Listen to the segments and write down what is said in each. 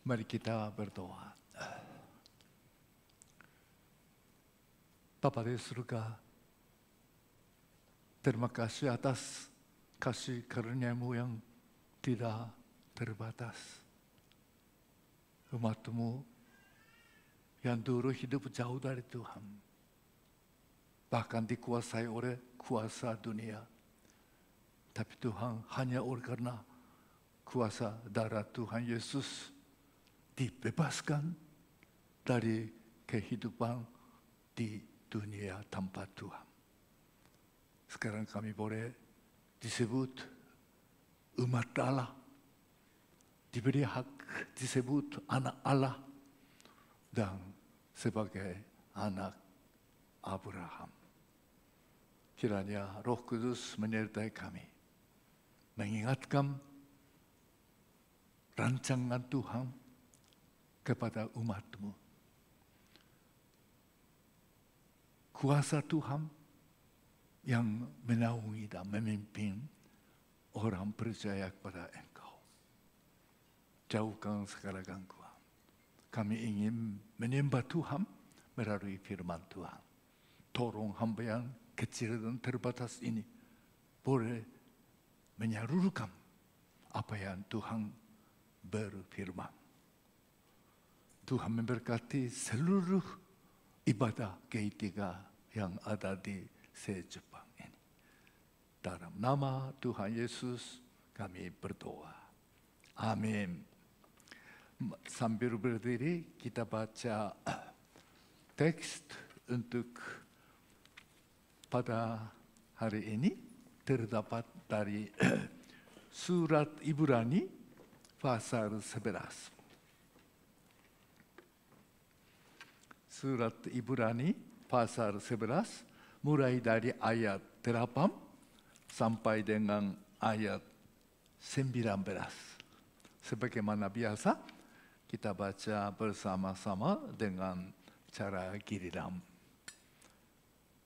Mari kita berdoa. Bapa di surga, terima kasih atas kasih karunia-Mu yang tidak terbatas. Umat-Mu yang dulu hidup jauh dari Tuhan, bahkan dikuasai oleh kuasa dunia. Tapi Tuhan, hanya oleh karena kuasa darah Tuhan Yesus dibebaskan dari kehidupan di dunia tanpa Tuhan. Sekarang kami boleh disebut umat Allah, diberi hak disebut anak Allah, dan sebagai anak Abraham. Kiranya Roh Kudus menyertai kami, mengingatkan rancangan Tuhan kepada umat-Mu. Kuasa Tuhan yang menaungi dan memimpin orang percaya kepada Engkau. Jauhkan segala gangguan. Kami ingin menyembah Tuhan melalui firman Tuhan. Tolong hamba yang kecil dan terbatas ini boleh menyalurkan apa yang Tuhan berfirman. Tuhan memberkati seluruh ibadah G3 yang ada di se-Jepang ini. Dalam nama Tuhan Yesus kami berdoa. Amin. Sambil berdiri kita baca teks untuk pada hari ini terdapat dari surat Ibrani pasal 11. Surat Ibrani pasal 11 mulai dari ayat 8 sampai dengan ayat 19. Sebagaimana biasa kita baca bersama-sama dengan cara giliran.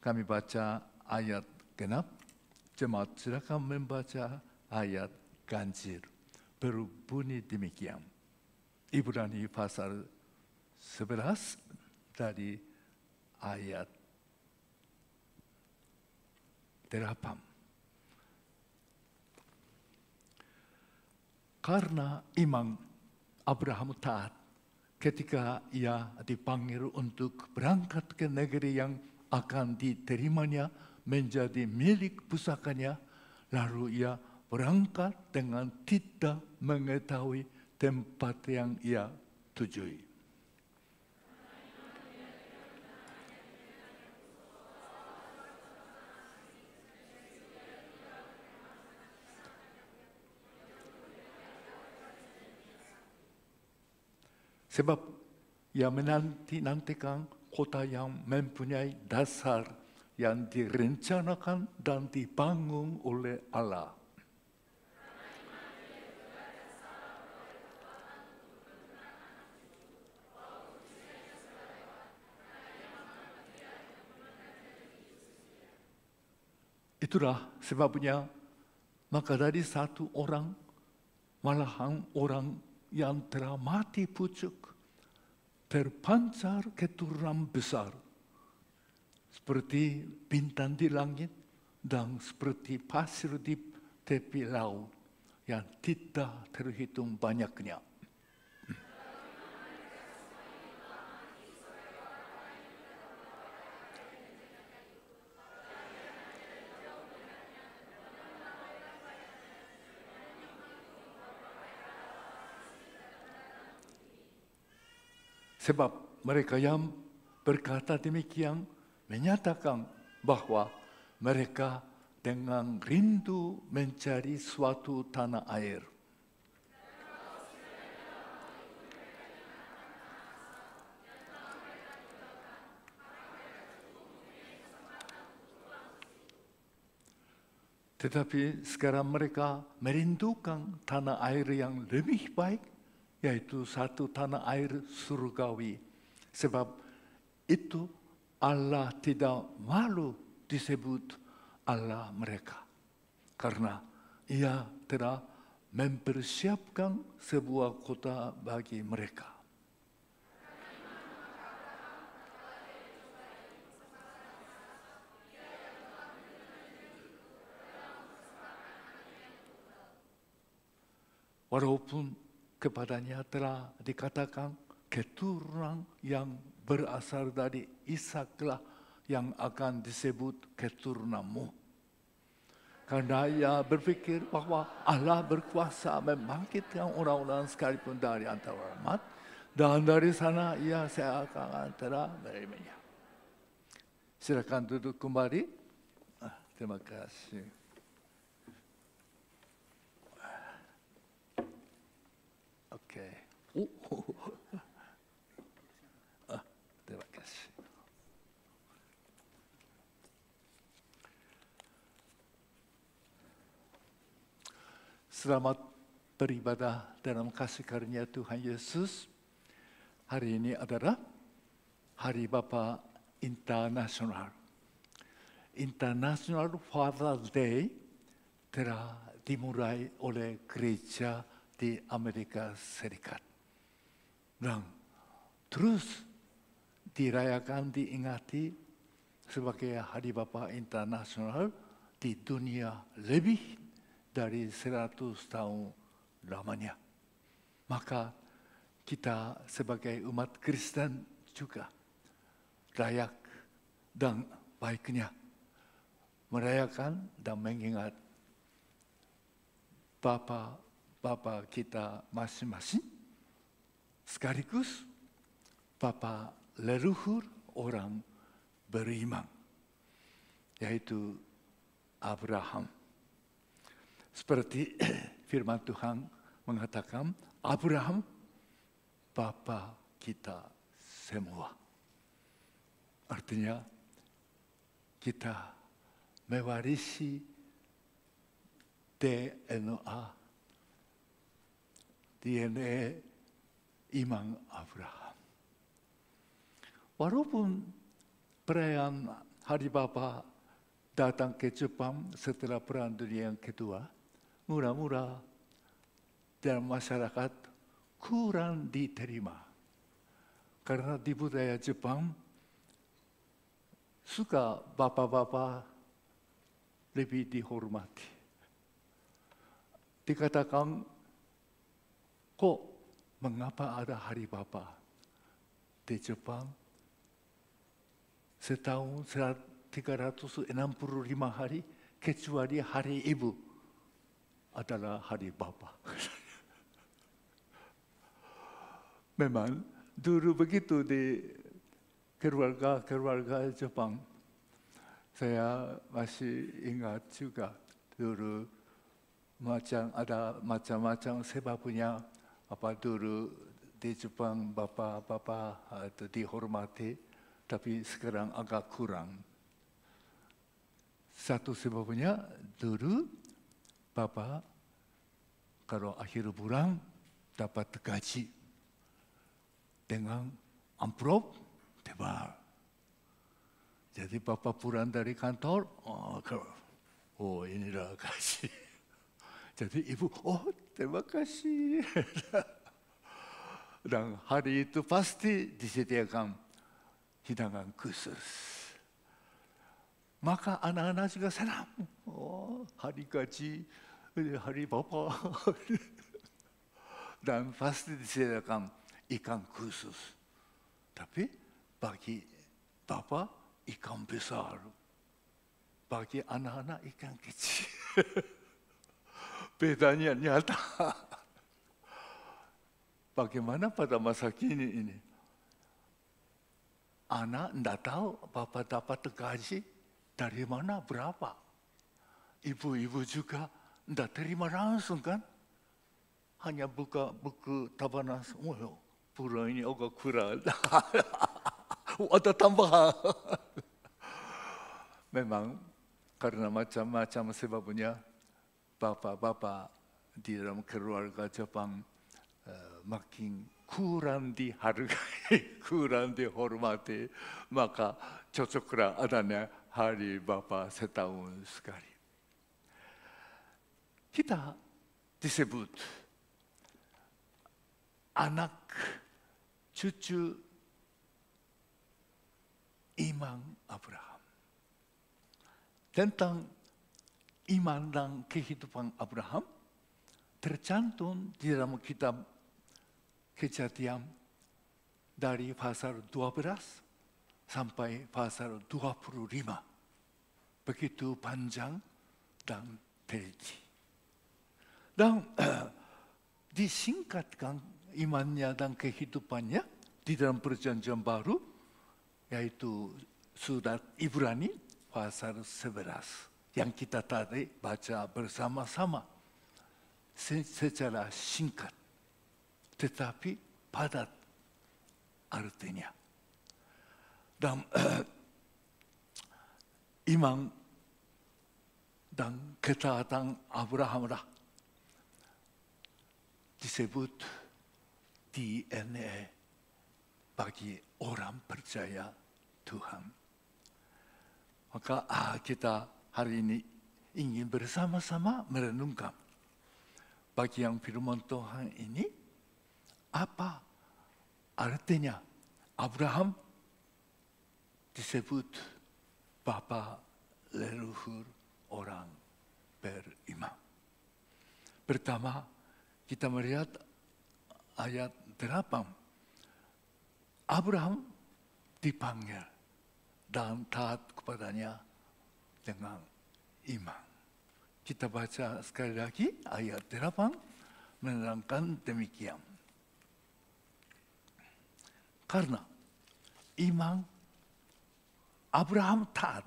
Kami baca ayat genap, jemaat silakan membaca ayat ganjil. Berbunyi demikian. Ibrani pasal 11 dari ayat 8. Karena iman Abraham taat ketika ia dipanggil untuk berangkat ke negeri yang akan diterimanya menjadi milik pusakanya, lalu ia berangkat dengan tidak mengetahui tempat yang ia tujui. Sebab ia menanti-nantikan kota yang mempunyai dasar yang direncanakan dan dibangun oleh Allah. Itulah sebabnya, maka dari satu orang, malahan orang yang telah mati pucuk, terpancar keturunan besar, seperti bintang di langit dan seperti pasir di tepi laut yang tidak terhitung banyaknya. Sebab mereka yang berkata demikian menyatakan bahwa mereka dengan rindu mencari suatu tanah air. Tetapi sekarang mereka merindukan tanah air yang lebih baik, yaitu satu tanah air surgawi. Sebab itu Allah tidak malu disebut Allah mereka, karena Ia telah mempersiapkan sebuah kota bagi mereka. Walaupun kepadanya telah dikatakan keturunan yang berasal dari Ishaklah yang akan disebut keturunanmu. Karena ia berpikir bahwa Allah berkuasa membangkitkan orang-orang sekalipun dari antara umat, dan dari sana ia seakan telah menerimanya. Silakan duduk kembali. Terima kasih. Oke. Terima kasih. Selamat beribadah dalam kasih karunia Tuhan Yesus. Hari ini adalah Hari Bapa Internasional. International Father's Day telah dimulai oleh gereja di Amerika Serikat. Dan terus dirayakan, diingati sebagai Hari Bapa Internasional di dunia lebih dari 100 tahun lamanya. Maka kita sebagai umat Kristen juga layak dan baiknya merayakan dan mengingat Bapa kita masing-masing, sekaligus Bapa leluhur orang beriman, yaitu Abraham. Seperti firman Tuhan mengatakan, Abraham, Bapa kita semua. Artinya, kita mewarisi DNA iman Abraham. Walaupun perayaan Hari Bapa datang ke Jepang setelah Perang Dunia yang kedua, mula-mula dalam masyarakat kurang diterima. Karena di budaya Jepang, suka bapak-bapak lebih dihormati. Dikatakan, kok mengapa ada Hari Bapa di Jepang? Setahun 365 hari, kecuali Hari Ibu adalah Hari Bapa. Memang dulu begitu di keluarga Jepang. Saya masih ingat juga dulu ada macam-macam sebabnya apa dulu di Jepang bapak-bapak itu dihormati, tapi sekarang agak kurang. Satu sebabnya dulu Bapak kalau akhir bulan dapat gaji dengan amplop tebal. Jadi Bapak pulang dari kantor, inilah gaji. Jadi Ibu, terima kasih. Dan hari itu pasti disediakan hidangan khusus. Maka anak-anak juga senang. Hari gaji, Hari Bapa. Dan pasti disediakan ikan khusus. Tapi bagi Bapa, ikan besar. Bagi anak-anak, ikan kecil. Bedanya nyata. Bagaimana pada masa kini ini? Anak tidak tahu Bapak dapat gaji dari mana, berapa. Ibu-ibu juga tidak terima langsung kan. Hanya buka buku tabungan, bulan ini agak kurang. Ada tambahan. Memang karena macam-macam sebabnya, bapak-bapak di dalam keluarga Jepang makin kurang dihargai, kurang dihormati, maka cocoklah adanya Hari Bapa setahun sekali. Kita disebut anak cucu iman Abraham. Tentang iman dan kehidupan Abraham tercantum di dalam kitab Kejadian dari pasal 12 sampai pasal 25. Begitu panjang dan teliti. Dan disingkatkan imannya dan kehidupannya di dalam perjanjian baru, yaitu surat Ibrani pasal 11 yang kita tadi baca bersama-sama secara singkat, tetapi padat artinya. Dan iman dan ketaatan Abrahamlah disebut DNA bagi orang percaya Tuhan. Maka kita hari ini ingin bersama-sama merenungkan bagian firman Tuhan ini, apa artinya Abraham disebut bapa leluhur orang beriman. Pertama, kita melihat ayat 8. Abraham dipanggil dan taat kepadanya dengan iman. Kita baca sekali lagi ayat 8 menerangkan demikian. Karena iman Abraham taat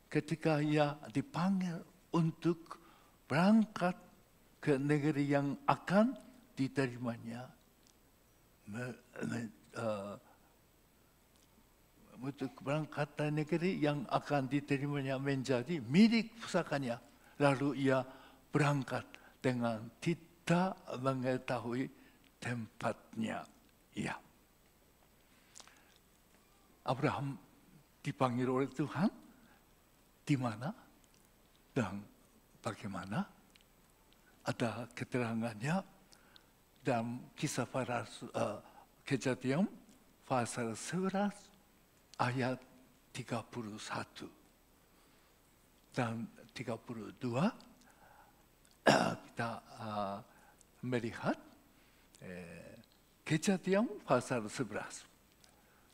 ketika ia dipanggil untuk berangkat ke negeri yang akan diterimanya, untuk berangkat ke negeri yang akan diterimanya menjadi milik pusakanya. Lalu ia berangkat dengan tidak mengetahui tempatnya. Ya. Abraham dipanggil oleh Tuhan di mana dan bagaimana? Ada keterangannya dalam kisah para Kejadian pasal 11 ayat 31 dan 32. Kita melihat Kejadian pasal 11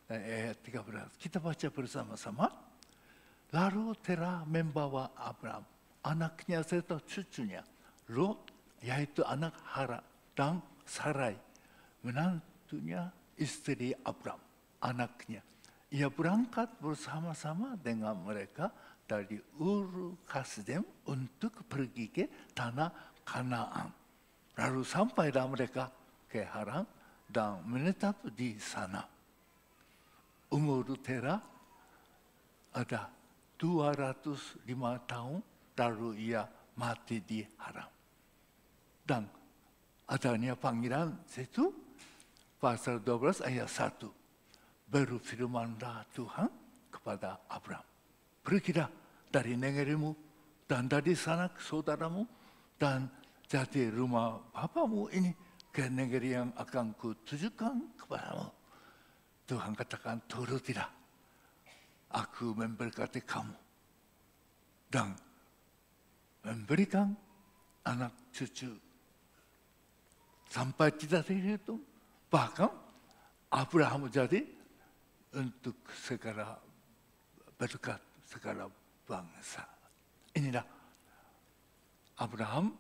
ayat 13. Kita baca bersama-sama. Lalu Terah membawa Abraham, anaknya serta cucunya, Lot, yaitu anak Hara, dan Sarai, menantunya istri Abraham, anaknya. Ia berangkat bersama-sama dengan mereka dari Ur Kasdim untuk pergi ke tanah Kanaan. Lalu sampailah mereka ke Haran dan menetap di sana. Umur Terah ada 205 tahun, lalu ia mati di Haran. Dan adanya panggilan situ, pasal 12 ayat 1. Berfirmanlah Tuhan kepada Abraham, pergilah dari negerimu dan dari sanak saudaramu dan jadi rumah bapamu ini ke negeri yang akan kutujukan kepadamu. Tuhan katakan, turutilah, aku memberkati kamu dan memberikan anak cucu sampai tidak terhitung. Bahkan Abraham jadi untuk segala berkat segala bangsa. Inilah Abraham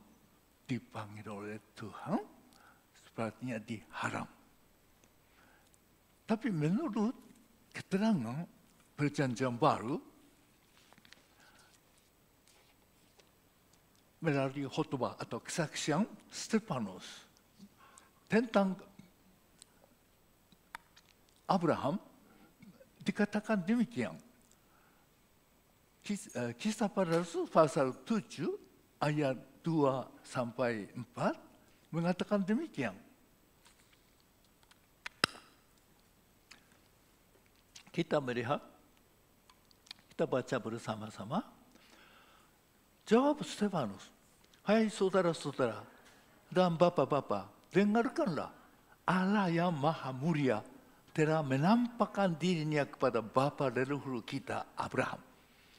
dipanggil oleh Tuhan sepertinya di Haran. Tapi menurut keterangan Perjanjian Baru melalui khotbah atau kesaksian Stefanus tentang Abraham dikatakan demikian. Kisah para Rasul pasal 7 ayat 2 sampai 4 mengatakan demikian. Kita melihat, kita baca bersama-sama. Jawab Stefanus, hai saudara-saudara, Dan Bapak-bapak, dengarkanlah. Allah yang Maha Mulia telah menampakkan dirinya kepada bapa leluhur kita, Abraham.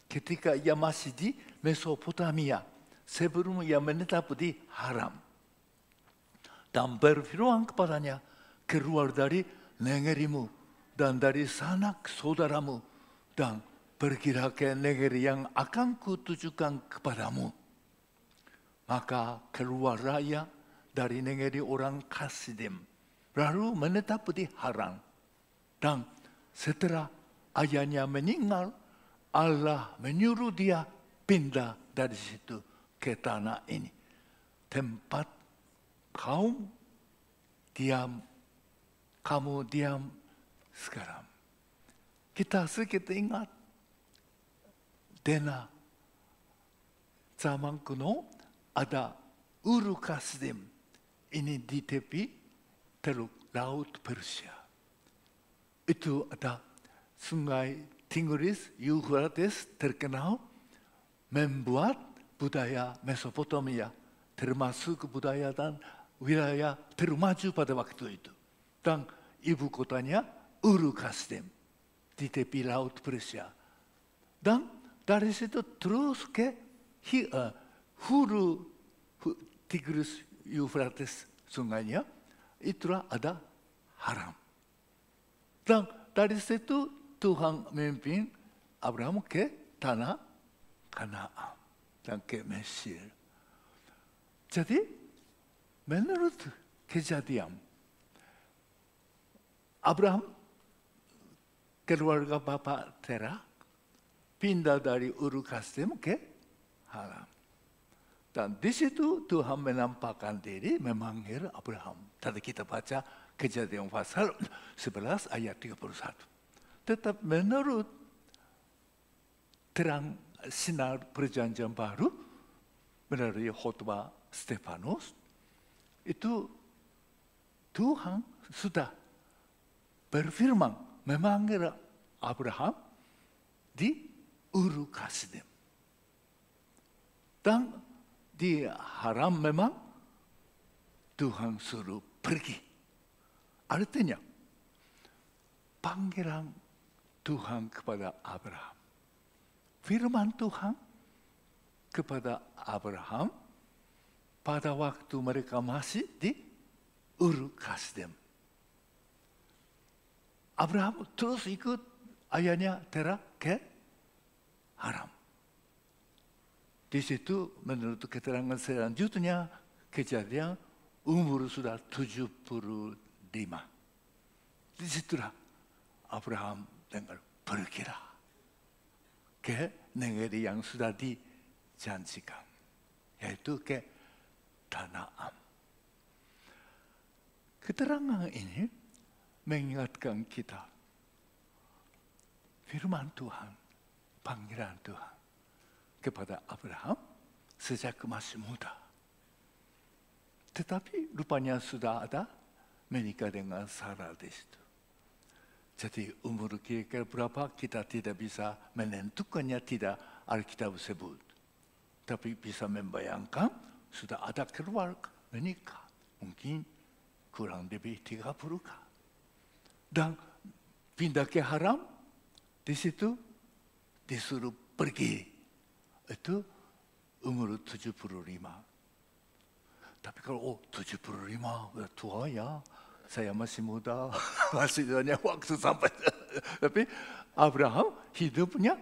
Ketika ia masih di Mesopotamia, sebelum ia menetap di Haram. Dan berfirman kepadanya, keluar dari negerimu dan dari sanak saudaramu, dan pergilah ke negeri yang akan kutujukan kepadamu. Maka keluarlah ia dari negeri orang Kasdim, lalu menetap di Haran. Dan setelah ayahnya meninggal, Allah menyuruh dia pindah dari situ ke tanah ini. Tempat kamu diam sekarang. Kita sedikit ingat, Dena zaman kuno ada Uru Kasdim, ini di tepi Teluk Laut Persia. Itu ada sungai Tigris, Euphrates terkenal, membuat budaya Mesopotamia, termasuk budaya dan wilayah termaju pada waktu itu. Dan ibu kotanya Uru Kasdim, di tepi Laut Persia. Dan dari situ terus ke hulu Tigris, Euphrates sungainya, itulah ada Haram. Dan dari situ Tuhan memimpin Abraham ke tanah Kanaan dan ke Mesir. Jadi menurut kejadian, Abraham keluarga bapa Terah pindah dari Uru Kasdim ke Haram. Dan di situ Tuhan menampakkan diri, memanggil Abraham. Tadi kita baca kejadian pasal 11 ayat 31. Tetap menurut terang sinar perjanjian baru, melalui khotbah Stefanus, itu Tuhan sudah berfirman memanggil Abraham di Uru Kasdim. Dan di Haram memang Tuhan suruh pergi. Artinya, panggilan Tuhan kepada Abraham. Firman Tuhan kepada Abraham pada waktu mereka masih di Uru Kasdim. Abraham terus ikut ayahnya Terah ke Haram. Di situ menurut keterangan selanjutnya kejadian umur sudah 75. Disitulah Abraham dengar pergilah ke negeri yang sudah dijanjikan, yaitu ke Kanaan. Keterangan ini mengingatkan kita firman Tuhan, panggilan Tuhan kepada Abraham sejak masih muda. Tetapi rupanya sudah ada menikah dengan Sarah di situ. Jadi umur kira-kira berapa kita tidak bisa menentukannya, tidak Alkitab sebut. Tapi bisa membayangkan sudah ada keluarga menikah. Mungkin kurang lebih 30 kah. Dan pindah ke Haram, di situ disuruh pergi. Itu umur 75. Tapi kalau 75 udah tua ya, saya masih muda, masih banyak waktu sampai. Tapi Abraham hidupnya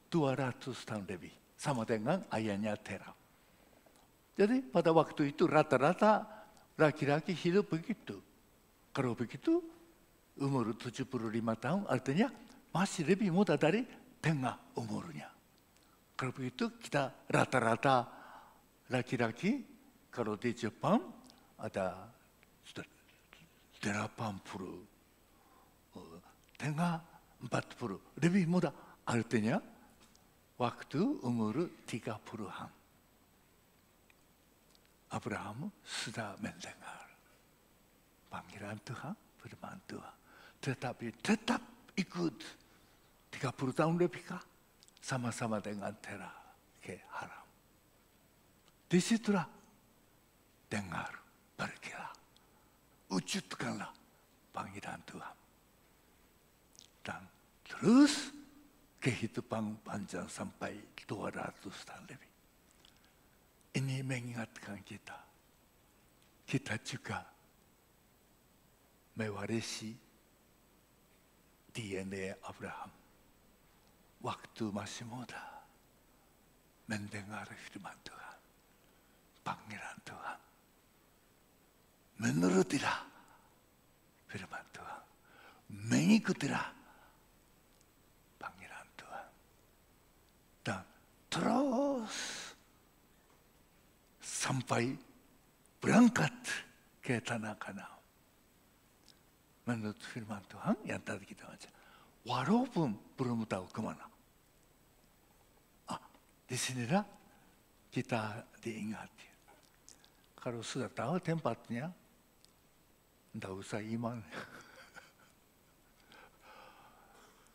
200 tahun lebih, sama dengan ayahnya Terah. Jadi pada waktu itu rata-rata laki-laki hidup begitu. Kalau begitu umur 75 tahun artinya masih lebih muda dari tengah umurnya. Kalau begitu kita rata-rata laki-laki kalau di Jepang ada 80, tengah 40, lebih muda. Artinya waktu umur 30-an. Abraham sudah mendengar panggilan Tuhan, firman Tuhan. Tetapi tetap ikut 30 tahun lebihkah sama-sama dengan Terah ke Haram. Disitulah dengar pergilah, wujudkanlah panggilan Tuhan. Dan terus kehidupan panjang sampai 200 tahun lebih. Ini mengingatkan kita juga mewarisi DNA Abraham. Waktu masih muda, mendengar firman Tuhan, panggilan Tuhan. Menurutilah firman Tuhan, mengikutilah panggilan Tuhan. Dan terus sampai berangkat ke tanah Kanaan. Menurut firman Tuhan yang tadi kita baca, walaupun belum tahu kemana. Di sinilah kita diingati. Kalau sudah tahu tempatnya, tidak usah iman.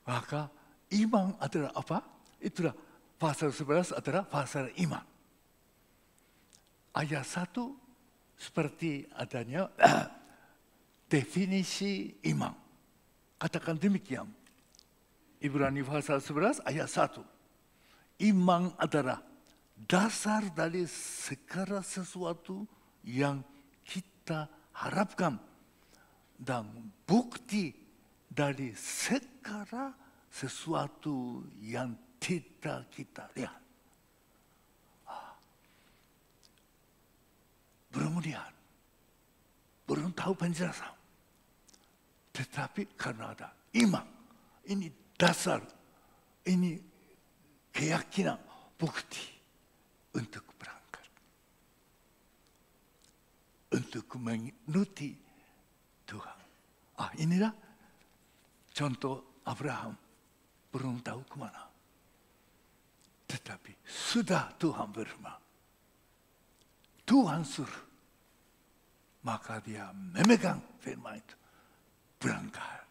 Maka iman adalah apa? Itulah pasal 11 adalah pasal iman. Ayat 1 seperti adanya definisi iman. Katakan demikian. Ibrani pasal 11 ayat 1. Iman adalah dasar dari segala sesuatu yang kita harapkan dan bukti dari segala sesuatu yang tidak kita lihat. Belum lihat, belum tahu penjelasan. Tetapi karena ada iman, ini dasar, ini keyakinan, bukti untuk berangkat. Untuk menuruti Tuhan. Inilah contoh Abraham. Belum tahu kemana. Tetapi sudah Tuhan berfirman. Tuhan suruh. Maka dia memegang firman itu. Berangkat.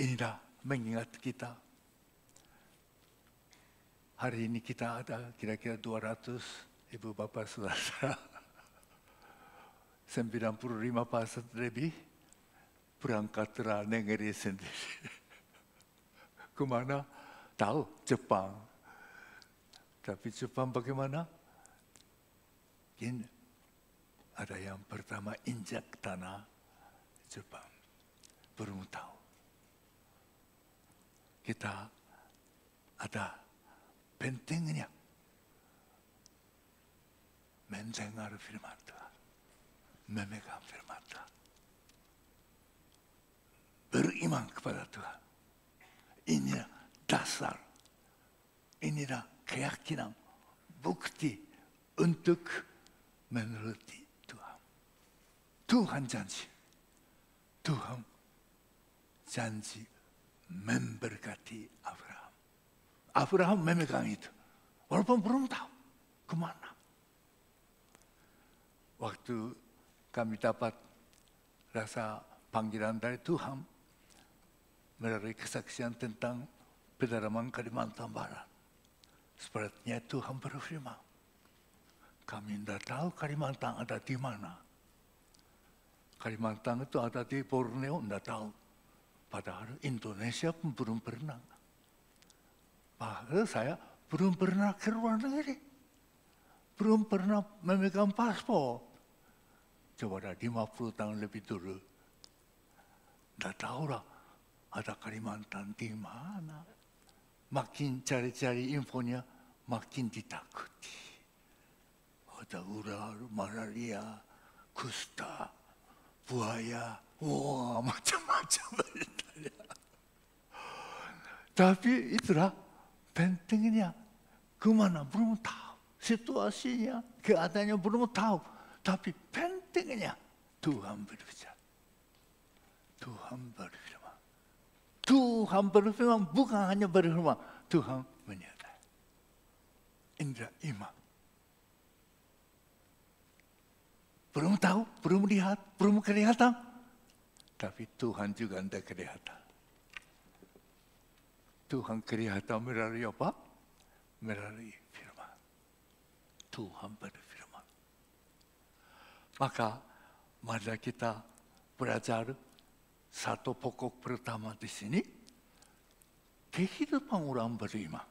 Inilah mengingat kita. Hari ini kita ada kira-kira 200 ibu bapak saudara. 95% lebih berangkatlah negeri sendiri. Kemana? Tahu, Jepang. Tapi Jepang bagaimana? Ini ada yang pertama injak tanah Jepang. Belum tahu. Kita ada pentingnya mendengar firman Tuhan, memegang firman Tuhan, beriman kepada Tuhan. Inilah dasar, inilah keyakinan, bukti untuk menuruti Tuhan. Tuhan janji, Tuhan janji memberkati Abraham. Abraham memegang itu. Walaupun belum tahu kemana. Waktu kami dapat rasa panggilan dari Tuhan melalui kesaksian tentang pedalaman Kalimantan Barat. Sepertinya Tuhan berfirman, kami tidak tahu Kalimantan ada di mana. Kalimantan itu ada di Borneo, tidak tahu. Padahal Indonesia pun belum pernah. Padahal saya belum pernah ke luar negeri. Belum pernah memegang paspor. Coba dah 50 tahun lebih dulu. Tidak tahulah ada Kalimantan di mana. Makin cari-cari infonya, makin ditakuti. Ada ular, malaria, kusta, buaya, wah macam-macam beritanya. Tapi itulah pentingnya. Kemana belum tahu. Situasinya, keadaannya belum tahu. Tapi pentingnya Tuhan berbicara. Tuhan berfirman. Tuhan berfirman bukan hanya berfirman. Tuhan menyertai. Indra iman. Belum tahu, belum lihat, belum kelihatan. Tapi Tuhan juga tidak kelihatan. Tuhan kelihatan melalui apa? Melalui firman. Tuhan berfirman. Maka mari kita belajar satu pokok pertama di sini, kehidupan orang beriman.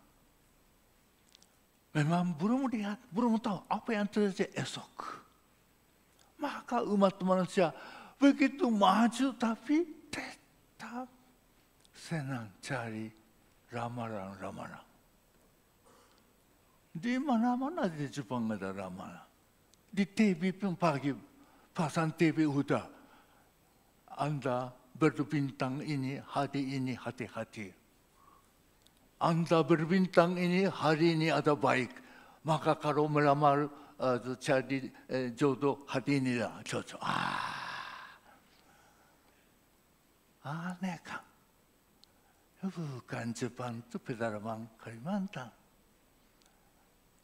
Memang belum lihat, belum tahu apa yang terjadi esok. Maka umat manusia begitu maju tapi tetap senang cari ramalan-ramalan. Di mana-mana di Jepang ada ramalan. Di TV pun pagi, pasang TV udah. Anda berbintang ini, hari ini hati-hati. Anda berbintang ini, hari ini ada baik. Maka kalau melamar jadi jodoh, hari ini lah cocok. Aneh kan? Bukan Jepang itu pedalaman Kalimantan.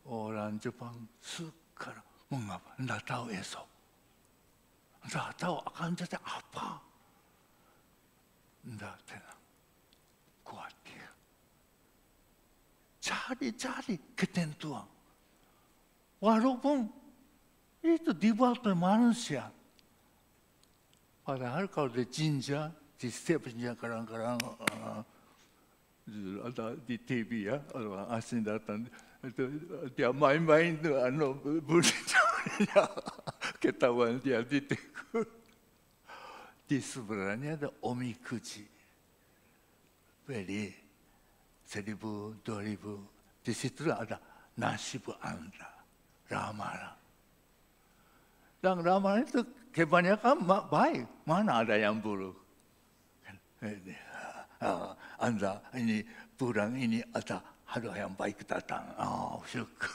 Orang Jepang suka mengapa? Tidak tahu esok. Tidak tahu akan jadi apa. Tidak tenang. Khawatir. Cari-cari ketentuan. Walaupun itu dibuat oleh manusia. Padahal kalau di jinja, di setiap jinja kadang-kadang ada di TV ya, orang asing datang, dia main-main tu, bunyinya ketahuan dia ditegur. Di sebenarnya ada omikuji, beli 1,000, 2,000, di situ ada nasib Anda, ramalan. Dan ramalan itu kebanyakan baik, mana ada yang buruk. Anda ini bulan ini ada yang baik datang. Syukur.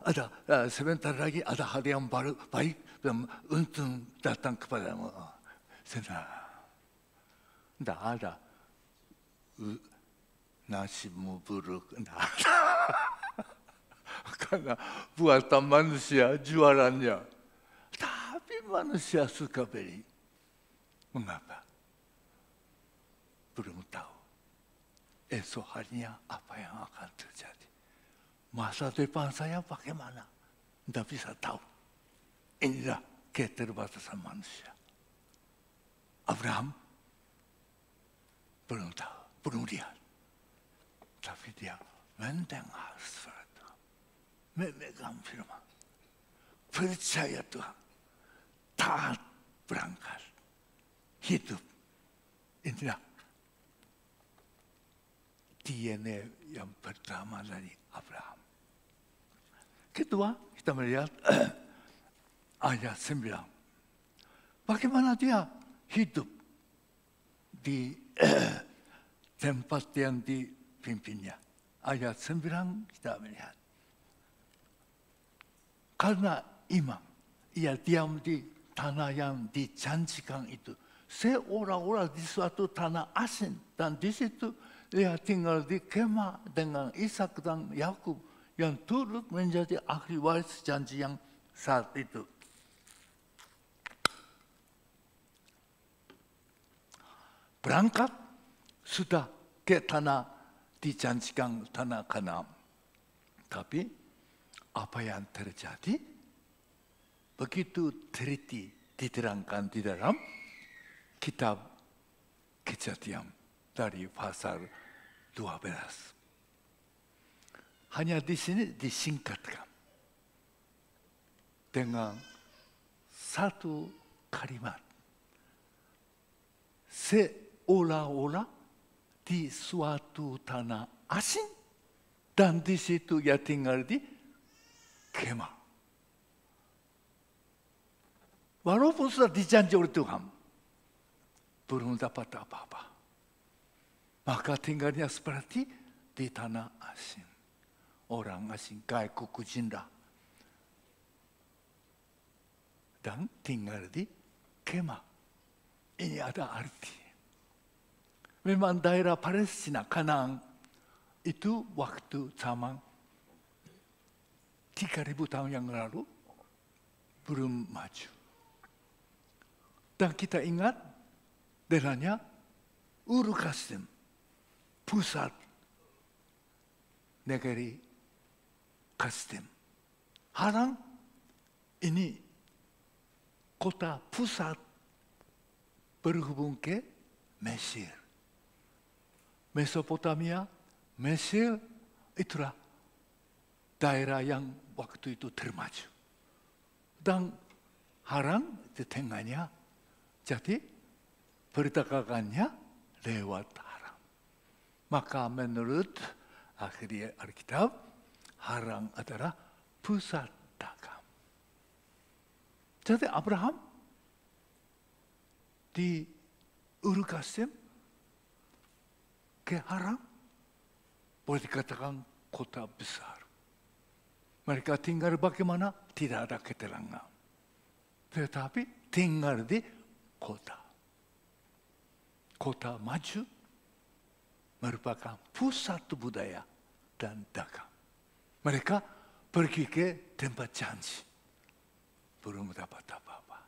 Ada sebentar lagi ada hari yang baik dan untung datang kepadamu. Senang. Tidak ada nasibmu buruk. Tidak ada. Karena buatan manusia jualannya. Tapi manusia suka beli. Mengapa? Belum tahu. Esok harinya apa yang akan terjadi. Masa depan saya bagaimana? Tidak bisa tahu. Inilah keterbatasan manusia. Abraham belum tahu, belum lihat. Tapi dia mendengar sesuatu. Memegang firman. Percaya Tuhan. Taat berangkat. Hidup. Inilah DNA yang pertama dari Abraham. Kedua, kita melihat ayat 9. Bagaimana dia hidup di tempat yang dipimpinnya. Ayat 9 kita melihat. Karena iman, ia diam di tanah yang dijanjikan itu. Seolah-olah di suatu tanah asing. Dan di situ dia tinggal di kemah dengan Ishak dan Yakub yang turut menjadi ahli waris janji yang saat itu. Berangkat sudah ke tanah dijanjikan tanah Kanaan. Tapi apa yang terjadi? Begitu teliti diterangkan di dalam kitab Kejadian dari pasal 12. Hanya di sini disingkatkan dengan satu kalimat. Seolah-olah di suatu tanah asing dan di situ ia tinggal di kemah. Walaupun sudah dijanji oleh Tuhan, belum dapat apa-apa. Maka tinggalnya seperti di tanah asing. Orang asing, gaikokujinda. Dan tinggal di kemah. Ini ada arti. Memang daerah Palestina, Kanaan, itu waktu zaman 3.000 tahun yang lalu belum maju. Dan kita ingat dengannya Ur Kasdim, pusat negeri Kasdim. Haran ini kota pusat berhubung ke Mesir. Mesopotamia, Mesir, itulah daerah yang waktu itu termaju. Dan Haran di tengahnya, jadi perdagangannya lewat Haran. Maka menurut ahli Alkitab, Haran adalah pusat dagang. Jadi Abraham di Ur Kasdim ke Haran, boleh dikatakan kota besar. Mereka tinggal bagaimana? Tidak ada keterangan. Tetapi tinggal di kota. Kota maju merupakan pusat budaya dan dagang. Mereka pergi ke tempat janji. Belum dapat apa-apa.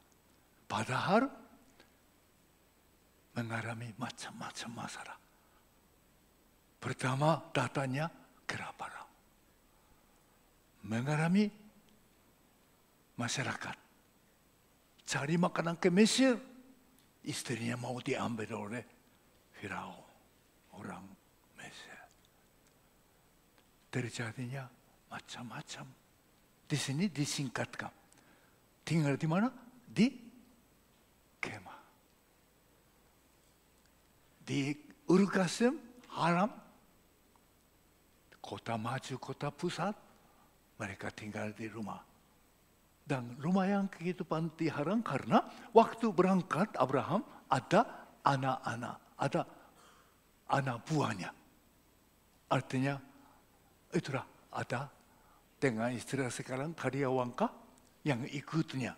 Padahal mengalami macam-macam masalah. Pertama datanya kelaparan. Mengalami masyarakat. Cari makanan ke Mesir. Istrinya mau diambil oleh Firaun. Orang Mesir. Terjadinya macam-macam. Di sini disingkatkan. Tinggal di mana? Di kemah. Di Ur Kasdim, Haran, kota maju, kota pusat, mereka tinggal di rumah. Dan lumayan kehidupan di Haran karena waktu berangkat Abraham ada anak-anak, ada anak buahnya. Artinya itulah ada dengan istilah sekarang karyawankah yang ikutnya.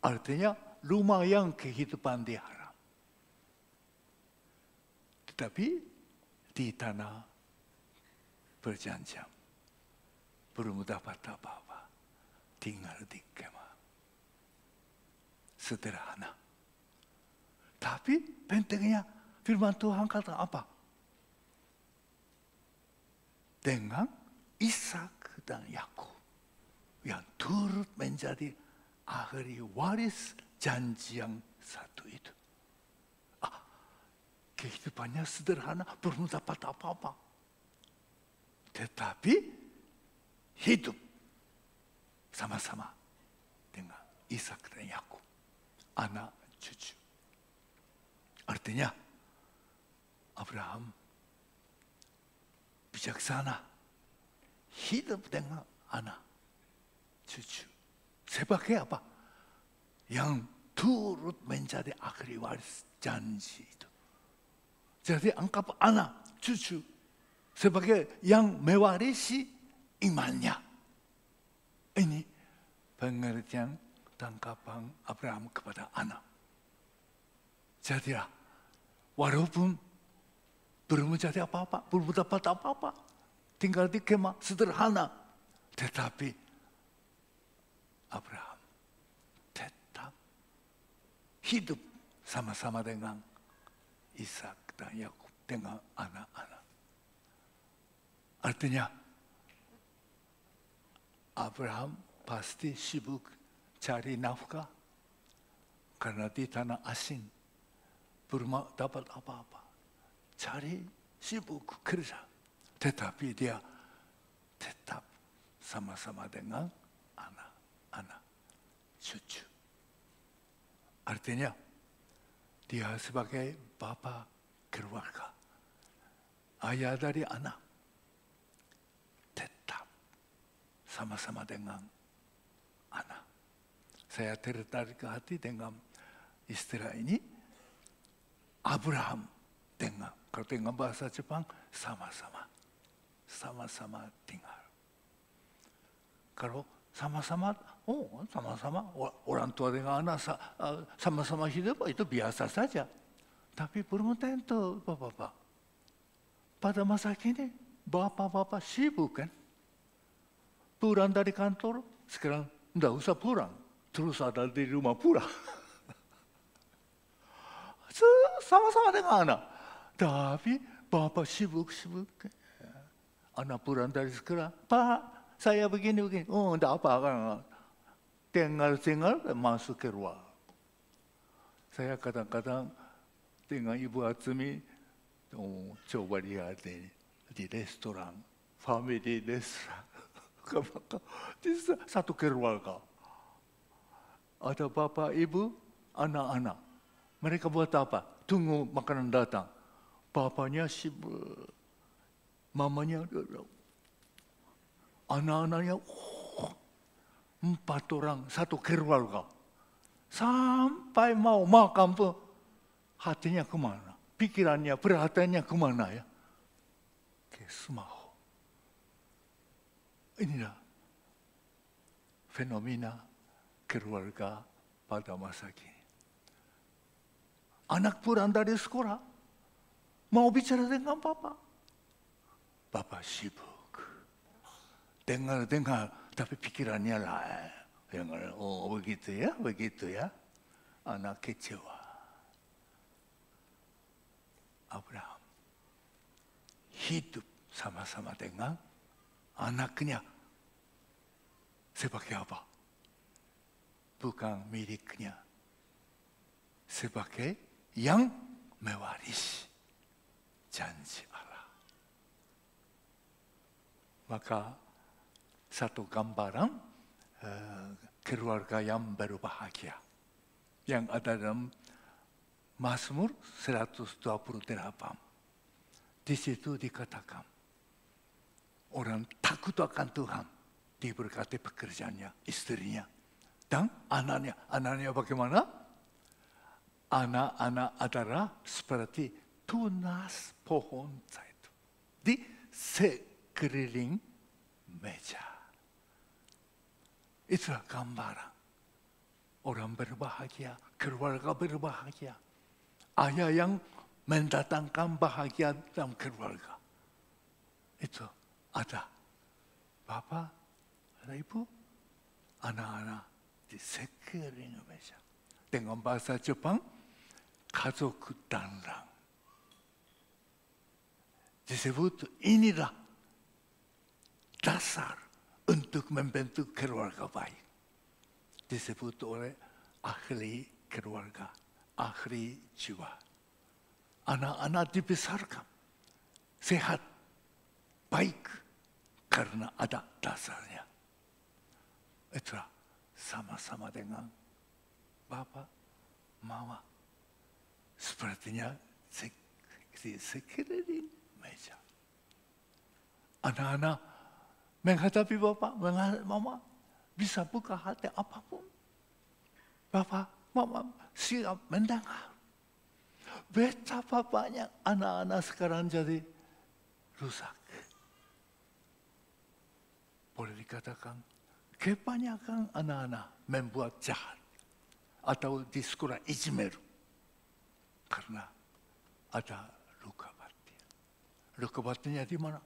Artinya lumayan kehidupan di Haran. Tetapi di tanah perjanjian belum dapat apa-apa. Tinggal di kemah. Sederhana. Tapi pentingnya firman Tuhan kata apa? Dengan Ishak dan Yakub yang turut menjadi ahli waris janji yang satu itu. Kehidupannya sederhana, belum dapat apa-apa. Tetapi hidup sama-sama dengan Ishak dan Yakub, anak cucu. Artinya Abraham bijaksana, hidup dengan anak cucu. Sebagai apa? Yang turut menjadi ahli waris janji itu. Jadi anggap anak cucu sebagai yang mewarisi imannya. Ini pengertian tangkapan Abraham kepada anak. Jadilah, walaupun belum menjadi apa-apa, belum dapat apa-apa, tinggal di kemah sederhana, tetapi Abraham tetap hidup sama-sama dengan Ishak dan Yakub dengan anak-anak. Artinya Abraham pasti sibuk cari nafkah karena di tanah asing belum dapat apa-apa. Cari sibuk kerja, tetapi dia tetap sama-sama dengan anak-anak cucu. Artinya dia sebagai bapa keluarga, ayah dari anak, tetap sama-sama dengan anak. Saya tertarik ke hati dengan istilah ini. Abraham dengan, kalau dengan bahasa Jepang, sama-sama tinggal. Kalau sama-sama orang tua dengan anak sama-sama hidup itu biasa saja. Tapi belum tentu, bapak-bapak. Pada masa kini, bapak-bapak sibuk kan? Pulang dari kantor, sekarang tidak usah pulang. Terus ada di rumah pula. Sama-sama dengan anak. Tapi bapak sibuk. Anak pulang dari sekolah, Pak, saya begini. Oh, tidak apa kan. tinggal masuk keluar. Saya kadang-kadang dengan Ibu Atsumi coba lihat di restoran, family restoran. Di satu keluarga. Ada bapak, ibu, anak-anak. Mereka buat apa? Tunggu makanan datang. Bapaknya sibuk. Mamanya duduk. Anak-anaknya 4 orang, satu keluarga. Sampai mau makan pun hatinya kemana? Pikirannya, perhatiannya kemana ya? Ke smartphone. Inilah fenomena keluarga pada masa kini. Anak pulang dari sekolah, mau bicara dengan papa. Papa sibuk. Dengar, tapi pikirannya lain. Dengar, oh begitu ya. Anak kecewa. Abraham hidup sama-sama dengan anaknya. Sebagai apa? Bukan miliknya. Sebagai yang mewarisi janji Allah. Maka satu gambaran keluarga yang berbahagia yang ada dalam Mazmur 128. Di situ dikatakan orang takut akan Tuhan, diberkati pekerjaannya, istrinya, dan anaknya. Anaknya bagaimana? Anak-anak adalah seperti tunas pohon zaitun di sekeliling meja. Itulah gambaran orang berbahagia, keluarga berbahagia. Ayah yang mendatangkan bahagia dalam keluarga. Itu ada Bapak, ada Ibu, anak-anak di sekeliling meja. Dengan bahasa Jepang, 가족 단랑. Disebut inilah dasar untuk membentuk keluarga baik. Disebut oleh ahli keluarga, ahli jiwa. Anak-anak dibesarkan sehat, baik karena ada dasarnya. Itulah sama-sama dengan Bapak, Mama. Sepertinya di sekeliling meja. Anak-anak menghadapi Bapak, menghadapi Mama, bisa buka hati apapun. Bapak, Mama siap mendengar. Betapa banyak anak-anak sekarang jadi rusak. Boleh dikatakan, kebanyakan anak-anak membuat jahat. Atau di sekolah ijmeru. Karena ada luka batin. Luka batinnya di mana?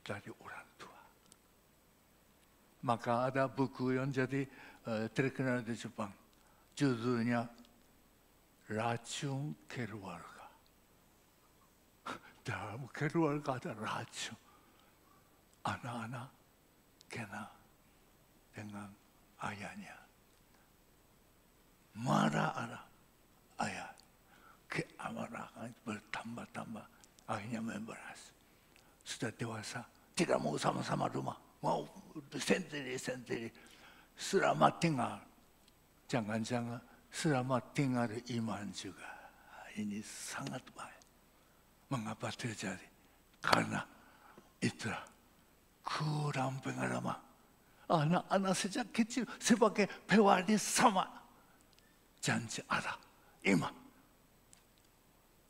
Dari orang tua. Maka ada buku yang jadi terkenal di Jepang. Judulnya Racun Keluarga. Dalam keluarga ada racun. Anak-anak kena dengan ayahnya. Marah ayah. Keamarahan bertambah-tambah. Akhirnya membalas. Sudah dewasa. Tidak mau sama-sama rumah. Mau sendiri-sendiri. Selamat tinggal. Jangan-jangan selamat tinggal iman juga. Ini sangat baik. Mengapa terjadi? Karena itulah kurang pengalaman. Anak-anak sejak kecil sebagai pewaris sama janji Allah, iman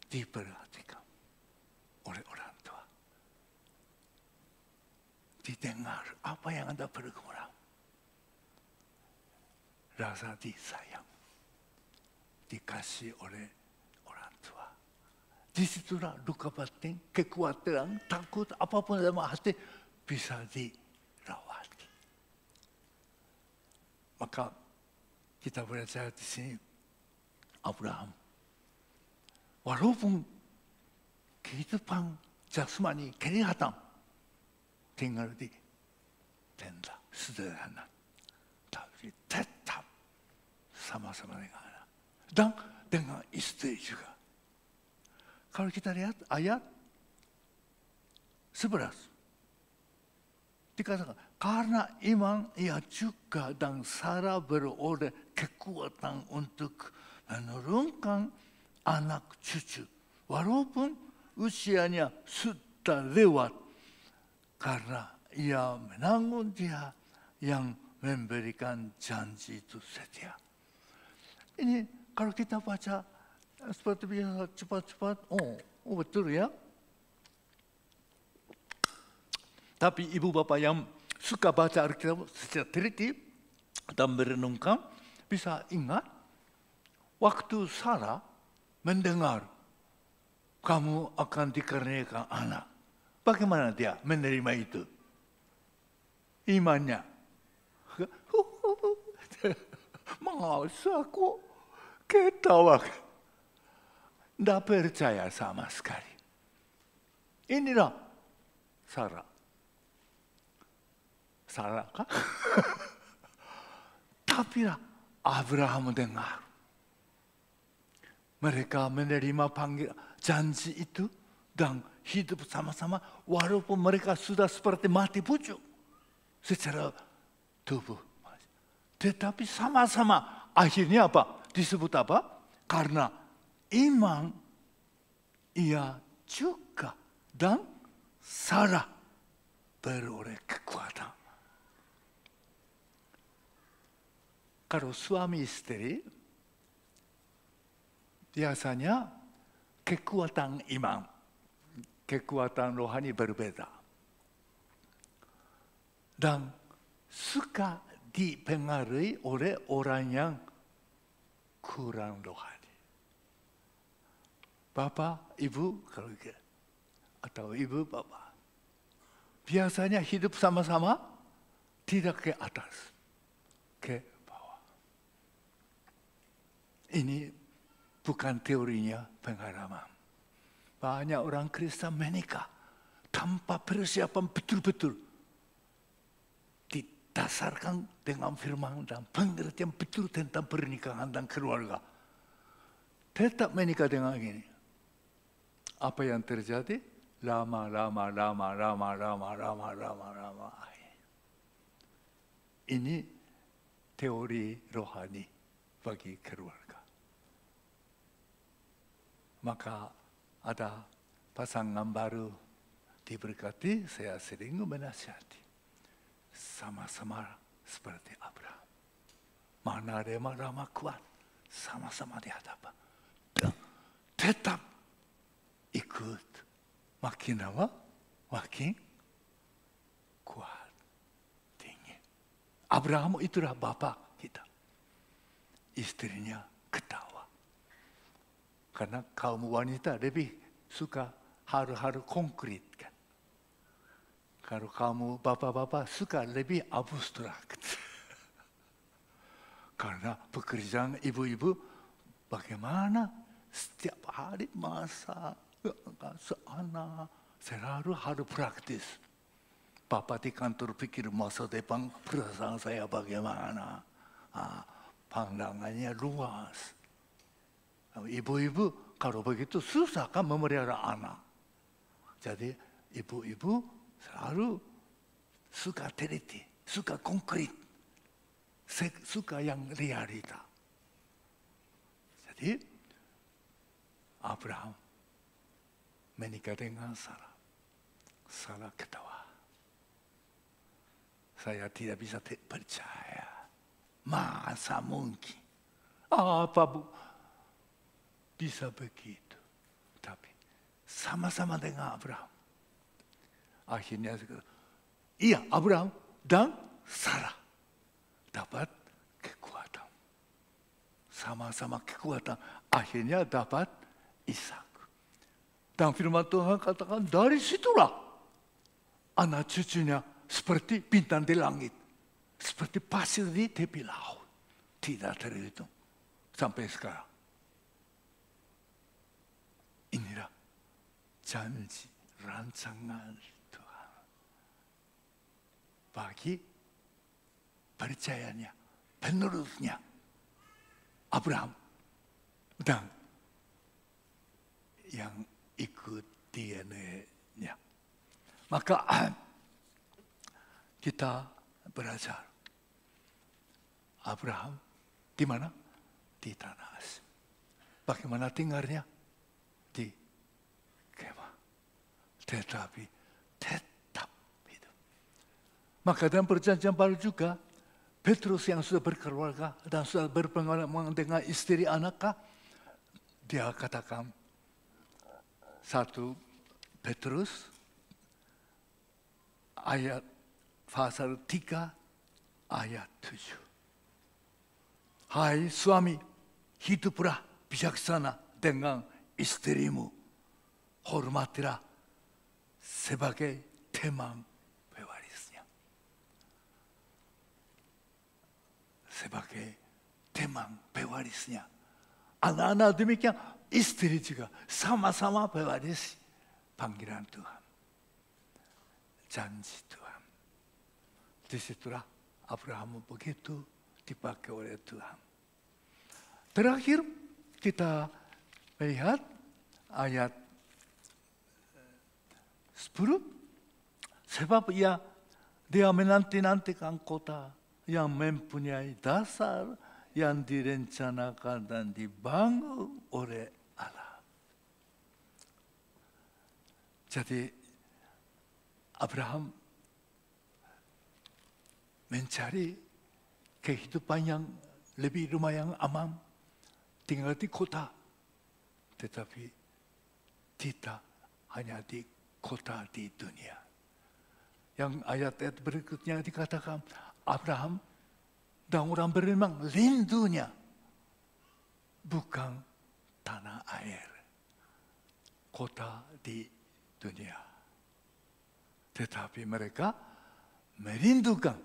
diperhatikan oleh orang tua. Didengar apa yang Anda berkurang. Rasa disayang dikasih oleh orang tua. Disitulah luka batin, kekhawatiran, takut, apapun dalam hati bisa dirawat. Maka kita belajar di sini Abraham. Walaupun kehidupan jasmani kelihatan tinggal di tenda sederhana, tapi tetap sama-sama dengan anak. Dan dengan istri juga. Kalau kita lihat ayat 11. Dikatakan, karena iman ia juga dan Sarah beroleh kekuatan untuk menurunkan anak cucu. Walaupun usianya sudah lewat. Karena ia menanggung dia yang memberikan janji itu setia. Ini kalau kita baca seperti biasa cepat-cepat, betul ya. Tapi ibu bapak yang suka baca Alkitab secara teliti dan merenungkan, bisa ingat waktu Sarah mendengar kamu akan dikaruniakan anak. Bagaimana dia menerima itu? Imannya. Masa kok ketawa. Tidak percaya sama sekali. Inilah Sarah. Sarah kah? Tapi Abraham dengar. Mereka menerima janji itu dan hidup sama-sama walaupun mereka sudah seperti mati pucuk secara tubuh. Tetapi sama-sama akhirnya apa? Disebut apa? Karena iman ia juga dan Sarah beroleh kekuatan. Kalau suami istri biasanya kekuatan iman, kekuatan rohani berbeda. Dan suka dipengaruhi oleh orang yang kurang rohani. Bapak, ibu, kalau atau ibu, bapak. Biasanya hidup sama-sama tidak ke atas, ke bawah. Ini bukan teorinya, pengalaman. Banyak orang Kristen menikah tanpa persiapan betul-betul. Didasarkan dengan firman dan pengertian betul tentang pernikahan dan keluarga. Tetap menikah dengan ini. Apa yang terjadi? Lama. Ini teori rohani bagi keluarga. Maka ada pasangan baru diberkati, saya sering menasihati. Sama-sama seperti Abraham. Mana remah kuat, sama-sama di hadapan. Tetap ikut. Makin lama, makin kuat, tinggi. Abraham itulah bapak kita. Istrinya ketawa. Karena kaum wanita lebih suka hal-hal konkret kan. Kalau kamu bapak-bapak suka lebih abstrak. Karena pekerjaan ibu-ibu bagaimana setiap hari masak, anak selalu harus praktis. Bapak di kantor pikir masa depan perasaan saya bagaimana. Pandangannya luas. Ibu-ibu kalau begitu susah kan memelihara anak. Jadi ibu-ibu selalu suka teliti, suka konkret, suka yang realita. Jadi Abraham menikah dengan Sarah. Sarah ketawa. Saya tidak bisa percaya. Masa mungkin? Apa bisa begitu? Tapi sama-sama dengan Abraham. Akhirnya, iya Abraham dan Sarah dapat kekuatan. Sama-sama kekuatan. Akhirnya dapat Ishak. Dan firman Tuhan katakan dari situlah anak cucunya seperti bintang di langit. Seperti pasir di tepi laut. Tidak terhitung. Sampai sekarang. Inilah janji rancangan Tuhan. Bagi percayanya, penerusnya Abraham dan yang ikut DNA-nya. Maka kita belajar Abraham di mana? Di tanah asing. Bagaimana tinggalnya? Di kemah. Tetapi tetap hidup. Maka dalam perjanjian baru juga, Petrus yang sudah berkeluarga dan sudah berpengalaman dengan istri anaknya, dia katakan 1 Petrus ayat pasal 3 ayat 7. Hai suami, hiduplah bijaksana dengan istrimu, hormatilah sebagai teman pewarisnya. Sebagai teman pewarisnya. Anak-anak demikian, istri juga sama-sama pewaris panggilan Tuhan. Janji Tuhan. Disitulah Abraham begitu dipakai oleh Tuhan. Terakhir kita melihat ayat 10. Sebab dia menanti-nantikan kota yang mempunyai dasar yang direncanakan dan dibangun oleh Allah. Jadi Abraham mencari kehidupan yang lebih lumayan aman, tinggal di kota. Tetapi tidak hanya di kota di dunia. Yang ayat-ayat berikutnya dikatakan Abraham dan orang beriman rindunya bukan tanah air, kota di dunia. Tetapi mereka merindukan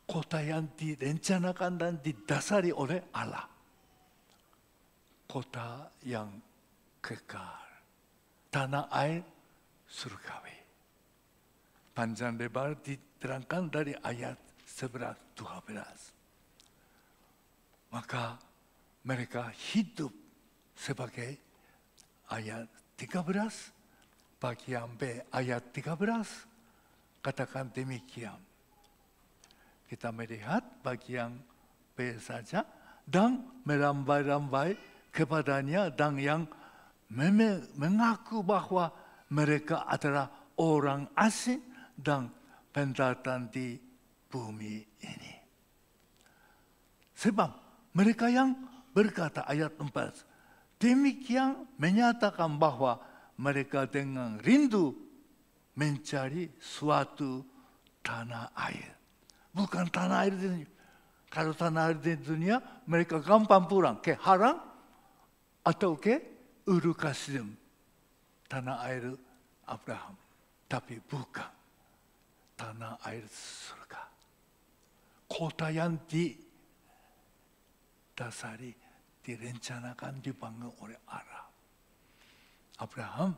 kota yang direncanakan dan didasari oleh Allah. Kota yang kekal, tanah air surgawi. Panjang lebar diterangkan dari ayat 11-12. Maka mereka hidup sebagai ayat 13, bagian B ayat 13, katakan demikian. Kita melihat bagian B saja, dan melambai-lambai kepadanya dan yang mengaku bahwa mereka adalah orang asing dan pendatang di bumi ini. Sebab mereka yang berkata ayat 4, demikian menyatakan bahwa mereka dengan rindu mencari suatu tanah air. Bukan tanah air di dunia. Kalau tanah air di dunia, mereka gampang pulang ke Haran atau ke Uru Kasdim, tanah air Abraham. Tapi bukan tanah air surga. Kota yang didasari, direncanakan, dibangun oleh Allah. Abraham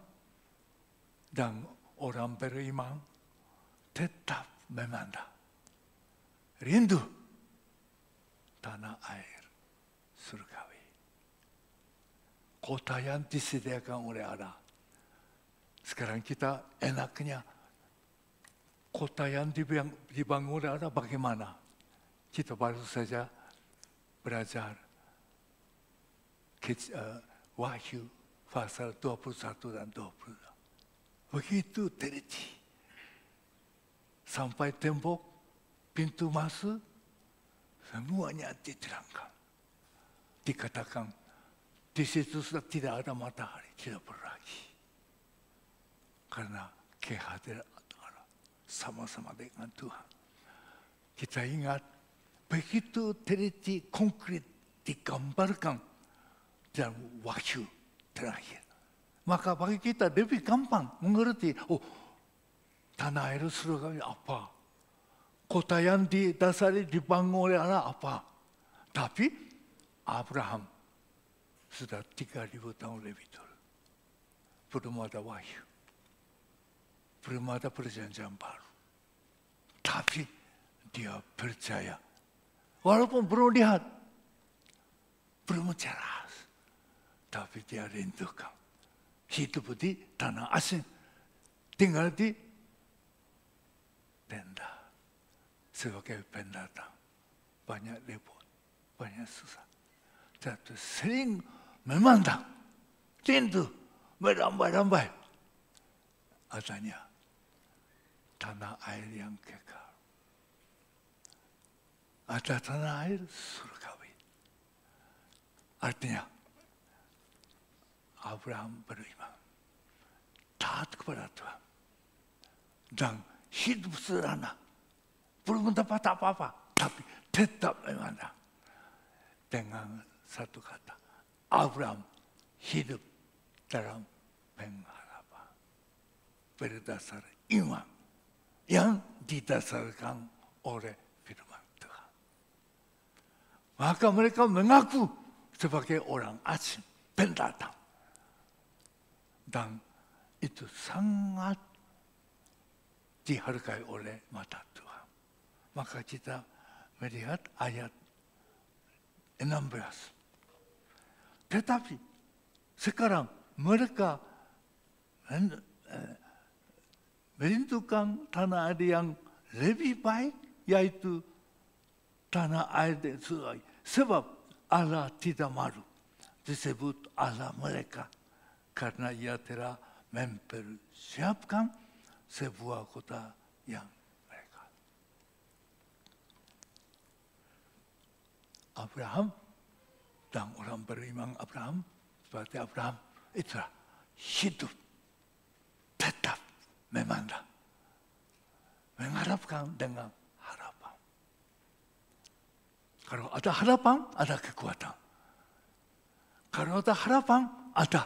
dan orang beriman tetap memandang rindu tanah air surgawi. Kota yang disediakan oleh Allah. Sekarang kita enaknya kota yang dibangun oleh Allah bagaimana? Kita baru saja belajar Wahyu pasal 21 dan 22. Begitu teliti. Sampai tembok, pintu masuk, semuanya diterangkan. Dikatakan, di situ sudah tidak ada matahari, tidak perlu lagi. Karena kehadiran Allah sama-sama dengan Tuhan. Kita ingat, begitu teliti, konkret digambarkan dalam wahyu terakhir. Maka bagi kita lebih gampang mengerti, oh, tanah air surgawi apa? Kota yang didasari dibangun oleh Allah apa? Tapi Abraham sudah 3.000 tahun lebih dulu. Belum ada wahyu. Belum ada perjanjian baru. Tapi dia percaya Walaupun belum lihat, belum jelas. Tapi dia rindukan. Hidup di tanah asing. Tinggal di tenda. Sebagai pendatang. Banyak repot, banyak susah. Tapi sering memandang. Rindu, merambai-rambai. Adanya tanah air yang kekal. Ada tanah air surgawi. Artinya, Abraham beriman. Taat kepada Tuhan. Dan hidup sederhana. Belum mendapat apa-apa. Tapi tetap memandang. Dengan satu kata. Abraham hidup dalam pengharapan. Berdasar iman. Yang didasarkan oleh firman Tuhan. Maka mereka mengaku sebagai orang asing, pendatang. Dan itu sangat dihargai oleh mata Tuhan. Maka kita melihat ayat 16. Tetapi sekarang mereka merindukan tanah air yang lebih baik, yaitu tanah air dan surga. Sebab Allah tidak malu disebut Allah mereka, karena Ia telah mempersiapkan sebuah kota yang mereka. Abraham dan orang beriman Abraham, seperti Abraham, itulah hidup tetap memandang, mengharapkan dengan harapan. Kalau ada harapan, ada kekuatan. Kalau ada harapan, ada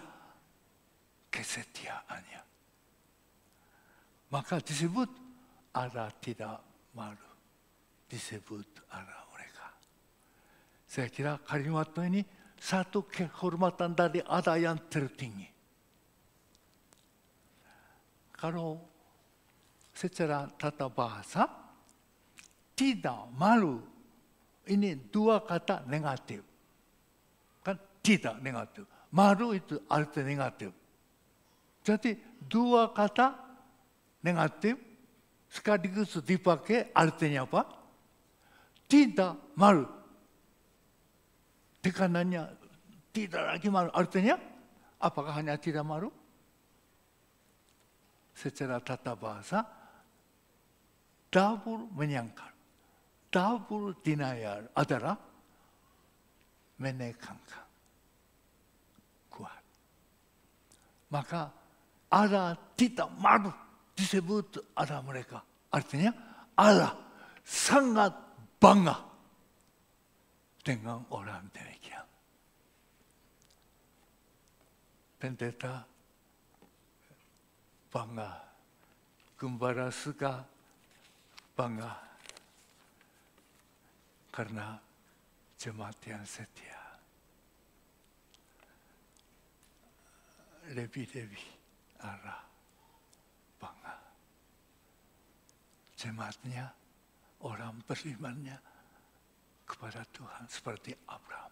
kesetiaannya. Maka disebut Allah tidak malu. Disebut Allah mereka. Saya kira kalimat ini satu kehormatan dari Allah yang tertinggi. Kalau secara tata bahasa, tidak malu, ini dua kata negatif. Kan tidak negatif. Malu itu arti negatif. Jadi dua kata negatif sekaligus dipakai, artinya apa? Tidak malu. Tekanannya tidak lagi malu. Artinya apakah hanya tidak malu? Secara tata bahasa, double menyangkal, double denial adalah menekankan, kuat. Maka Allah tidak malu disebut Allah mereka. Artinya Allah sangat bangga dengan orang demikian. Pendeta bangga, gembala suka bangga karena jemaat yang setia. Lebih-lebih Allah bangga. Jemaatnya, orang berimannya kepada Tuhan seperti Abraham.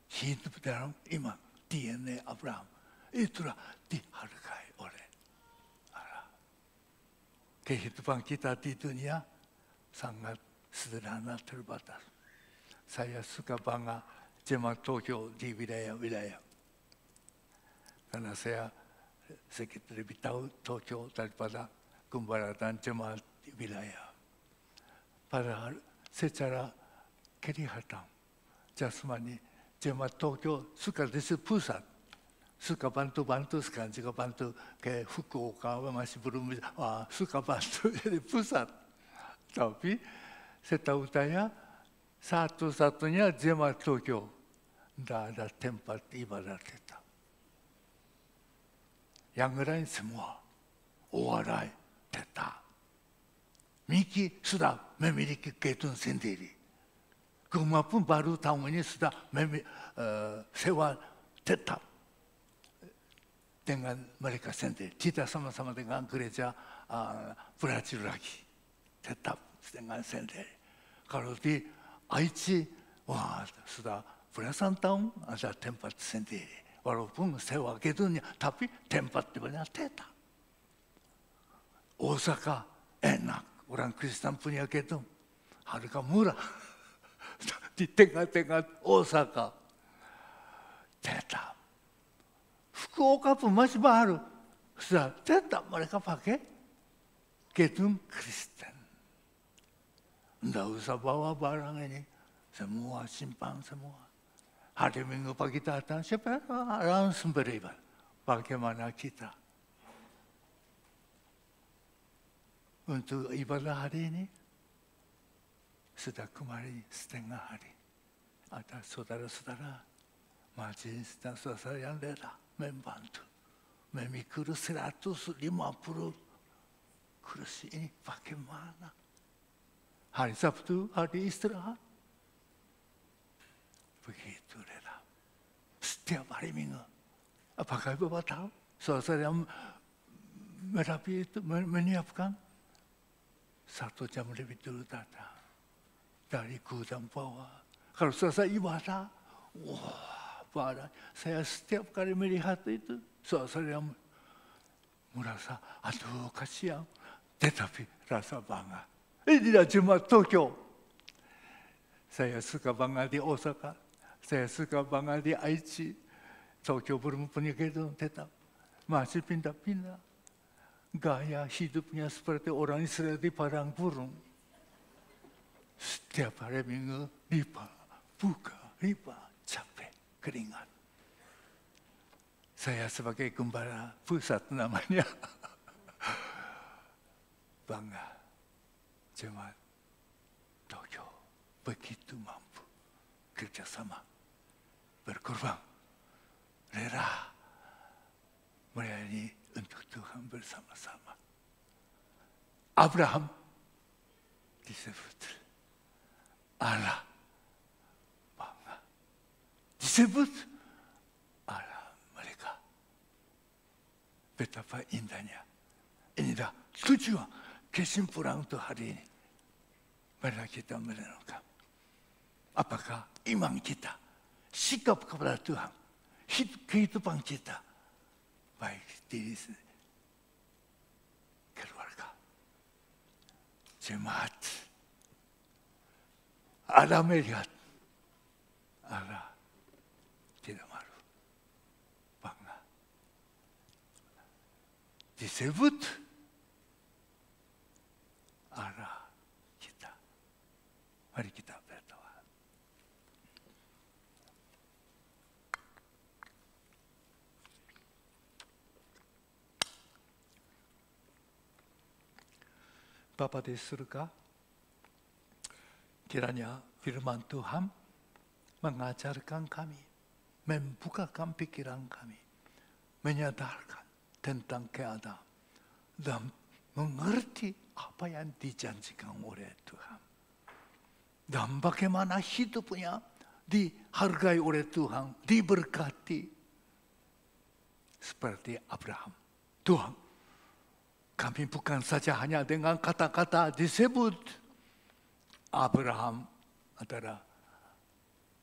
Hidup dalam iman, DNA Abraham. Itulah dihargai oleh Allah. Kehidupan kita di dunia sangat sederhana, terbatas. Saya suka bangga jemaat Tokyo di wilayah-wilayah. Karena saya sedikit lebih tahu Tokyo daripada gembala dan jemaat di wilayah. Padahal secara kelihatan jasmani jemaat Tokyo suka di pusat. Suka bantu-bantu, sekarang juga bantu ke Fukuoka, masih belum bisa, suka bantu jadi pusat. Tapi setahu saya, satu-satunya jemaat Tokyo, tidak ada tempat ibadat kita. Yang lain semua, Owarai tetap. Miki sudah memiliki gedung sendiri. Guma pun baru tahun ini sudah sewa tetap. Dengan mereka sendiri, tidak sama-sama dengan gereja Brazil lagi, tetap dengan sendiri. Kalau di Aichi, wah, sudah belasan tahun ada tempat sendiri. Walaupun sewa gedungnya, tapi tempat di mana tetap. Osaka enak, orang Kristen punya gedung, harga murah. Di tengah-tengah Osaka, tetap. Fukuoka pun masih baru, sudah tetap mereka pakai gedung Kristen. Tidak usah bawa barang ini, semua simpan semua. Hari Minggu pagi datang, siapa langsung beribadah. Bagaimana kita? Untuk ibadah hari ini, sudah kemarin setengah hari. Ada saudara-saudara, majelis dan saudara yang rela membantu. Memikul 150 kursi ini bagaimana? Hari Sabtu, hari istirahat. Begitu rela. Setiap hari Minggu. Apakah Bapak tahu? Saudara yang merapi itu menyiapkan 1 jam lebih dulu datang. Dari gudang bawah. Kalau selesai ibadah, wah, parah. Saya setiap kali melihat itu, saudara yang merasa, aduh kasihan. Tetapi rasa bangga. Ini tidak cuma Tokyo. Saya suka banget di Osaka. Saya suka banget di Aichi. Tokyo belum punya gedung tetap. Masih pindah-pindah. Gaya hidupnya seperti orang Israel di padang gurun. Setiap hari Minggu riba, buka, riba, capek, keringat. Saya sebagai gembala pusat namanya. Bangga. Jemaat Tokyo begitu mampu kerjasama, berkorban, rela melayani untuk Tuhan bersama-sama. Abraham disebut Allah bangga, disebut Allah mereka. Betapa indahnya. Inilah tujuan kesimpulan untuk hari ini. Mari kita merenungkan. Apakah iman kita, sikap kepada Tuhan, kehidupan kita, baik diri sendiri, keluarga, jemaat. Allah melihat, Allah tidak malu, bangga. Disebut Allah kita. Mari kita berdoa. Bapa di surga, kiranya firman Tuhan mengajarkan kami, membukakan pikiran kami, menyadarkan tentang keadaan, dan mengerti apa yang dijanjikan oleh Tuhan. Dan bagaimana hidupnya dihargai oleh Tuhan, diberkati. Seperti Abraham. Tuhan, kami bukan saja hanya dengan kata-kata disebut Abraham adalah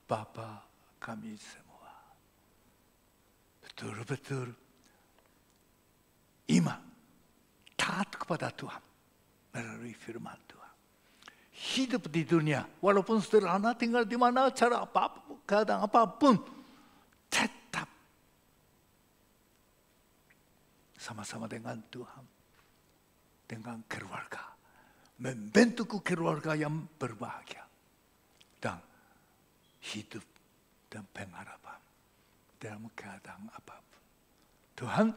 Bapa kami semua. Betul-betul iman, taat kepada Tuhan melalui firman Tuhan. Hidup di dunia, walaupun sederhana, tinggal di mana, cara apapun, keadaan apapun, tetap sama-sama dengan Tuhan, dengan keluarga, membentuk keluarga yang berbahagia, dan hidup dan pengharapan dalam keadaan apapun. Tuhan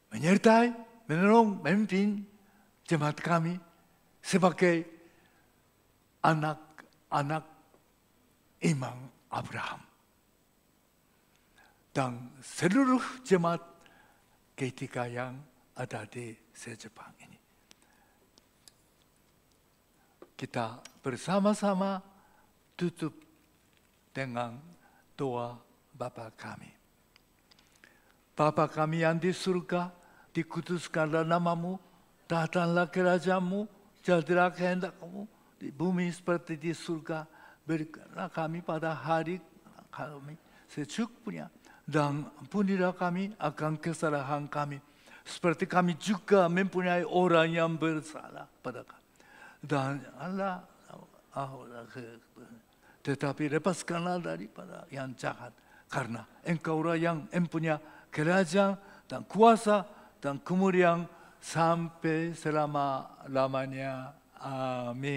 menyertai, menolong, memimpin jemaat kami sebagai anak-anak iman Abraham. Dan seluruh jemaat ketika yang ada di Jepang ini. Kita bersama-sama tutup dengan doa Bapa kami. Bapa kami yang di surga, dikuduskanlah namamu, datanglah kerajaanmu, jadilah kehendak-Mu di bumi seperti di surga. Berikanlah kami pada hari kami secukupnya, dan ampunilah kami akan kesalahan kami, seperti kami juga mempunyai orang yang bersalah pada kami. Dan Allah, tetapi lepaskanlah daripada yang jahat, karena Engkaulah yang mempunyai kerajaan dan kuasa dan kemuliaan sampai selama-lamanya. Amin.